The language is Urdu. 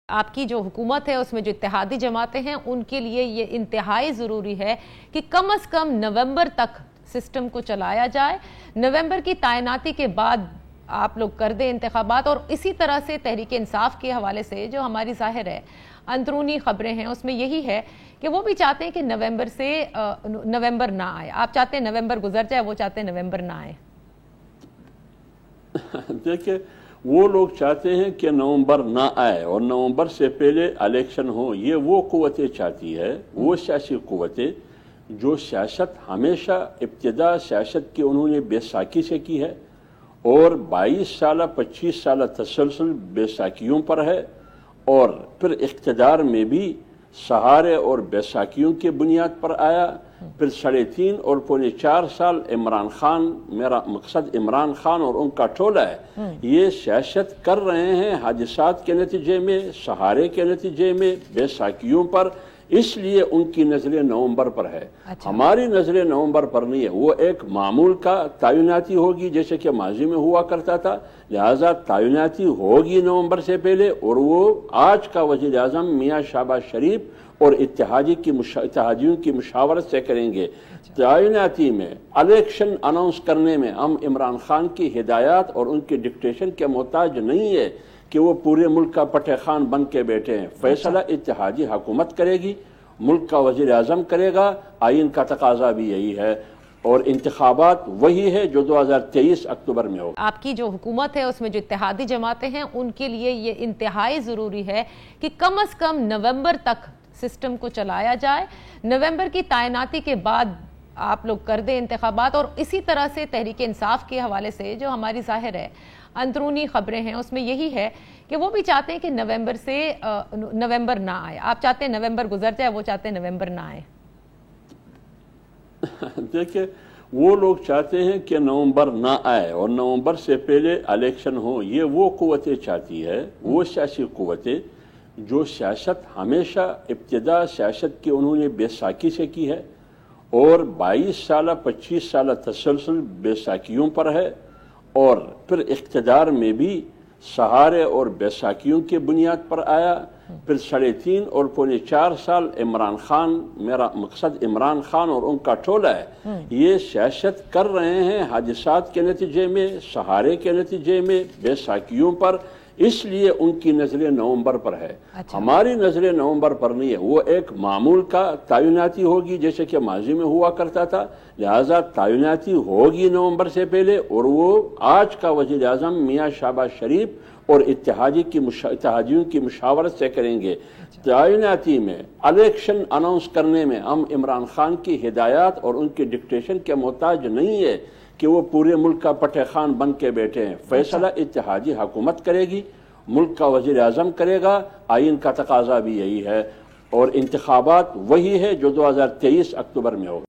آپ کی جو حکومت ہے اس میں جو اتحادی جماعتیں ہیں ان کے لیے یہ انتہائی ضروری ہے کہ کم از کم نومبر تک سسٹم کو چلایا جائے. نومبر کی تعیناتی کے بعد آپ لوگ کر دیں انتخابات. اور اسی طرح سے تحریک انصاف کے حوالے سے جو ہماری ظاہر ہے اندرونی خبریں ہیں اس میں یہی ہے کہ وہ بھی چاہتے ہیں کہ نومبر نہ آئے. آپ چاہتے ہیں نومبر گزر جائے، وہ چاہتے ہیں نومبر نہ آئے. دیکھیں، وہ لوگ چاہتے ہیں کہ نومبر نہ آئے اور نومبر سے پہلے الیکشن ہو. یہ وہ قوتیں چاہتی ہے، وہ سیاسی قوتیں جو سیاست ہمیشہ ابتدا سیاست کی انہوں نے بے ساکی سے کی ہے اور 22 سالہ 25 سالہ تسلسل بے ساکیوں پر ہے، اور پھر اقتدار میں بھی سہارے اور بے ساکیوں کی بنیاد پر آیا. پھر 3.5 اور 4.25 سال عمران خان، میرا مقصد عمران خان اور ان کا ٹولہ ہے، یہ سیاست کر رہے ہیں حادثات کے نتیجے میں، سہارے کے نتیجے میں، بے ساکیوں پر. اس لیے ان کی نظر نومبر پر ہے. ہماری نظر نومبر پر نہیں ہے. وہ ایک معمول کا تعیناتی ہوگی جیسے کہ ماضی میں ہوا کرتا تھا، لہذا تعیناتی ہوگی نومبر سے پہلے. اور وہ آج کا وزیر اعظم میاں شہباز شریف اور اتحادیوں کی مشاورت سے کریں گے. تعیناتی میں الیکشن اناؤنس کرنے میں ہم عمران خان کی ہدایات اور ان کی ڈکٹیشن کے محتاج نہیں ہے کہ وہ پورے ملک کا پٹھے خان بن کے بیٹھے ہیں. فیصلہ اتحادی حکومت کرے گی، ملک کا وزیر اعظم کرے گا. آئین کا تقاضا بھی یہی ہے اور انتخابات وہی ہے جو 2023 اکتوبر میں ہو. آپ کی جو حکومت ہے اس میں جو اتحادی جماعتیں ہیں ان کے لیے یہ انتہائی ضروری ہے کہ کم از کم نومبر تک سسٹم کو چلایا جائے. نومبر کی تعیناتی کے بعد آپ لوگ کر دیں انتخابات. اور اسی طرح سے تحریک انصاف کے حوالے سے جو ہماری ظاہر ہے اندرونی خبریں ہیں اس میں یہی ہے کہ وہ بھی چاہتے ہیں کہ نومبر نہ آئے. آپ چاہتے ہیں نومبر گزر جائے، وہ چاہتے ہیں نومبر نہ آئے. دیکھیں، وہ لوگ چاہتے ہیں کہ نومبر نہ آئے اور نومبر سے پہلے الیکشن ہو. یہ وہ قوتیں چاہتی ہے، وہ سیاسی قوتیں جو سیاست ہمیشہ ابتدا سیاست کی انہوں نے بے ساکی سے کی ہے اور 22 سالہ 25 سالہ تسلسل بے ساکیوں پر ہے، اور پھر اقتدار میں بھی سہارے اور بے ساکیوں کی بنیاد پر آیا. پھر 3.5 اور 4.25 سال عمران خان، میرا مقصد عمران خان اور ان کا ٹولہ ہے، یہ سیاست کر رہے ہیں حادثات کے نتیجے میں، سہارے کے نتیجے میں، بے ساکیوں پر. اس لیے ان کی نظر نومبر پر ہے. ہماری نظر نومبر پر نہیں ہے. وہ ایک معمول کا تعیناتی ہوگی جیسے کہ ماضی میں ہوا کرتا تھا، لہذا تعیناتی ہوگی نومبر سے پہلے. اور وہ آج کا وزیر اعظم میاں شہباز شریف اور اتحادیوں کی مشاورت سے کریں گے. تعیناتی میں الیکشن اناؤنس کرنے میں ہم عمران خان کی ہدایات اور ان کی ڈکٹیشن کے محتاج نہیں ہے کہ وہ پورے ملک کا پٹھے خان بن کے بیٹھے ہیں. فیصلہ اتحادی حکومت کرے گی، ملک کا وزیر اعظم کرے گا. آئین کا تقاضا بھی یہی ہے اور انتخابات وہی ہے جو 2023 اکتوبر میں ہو.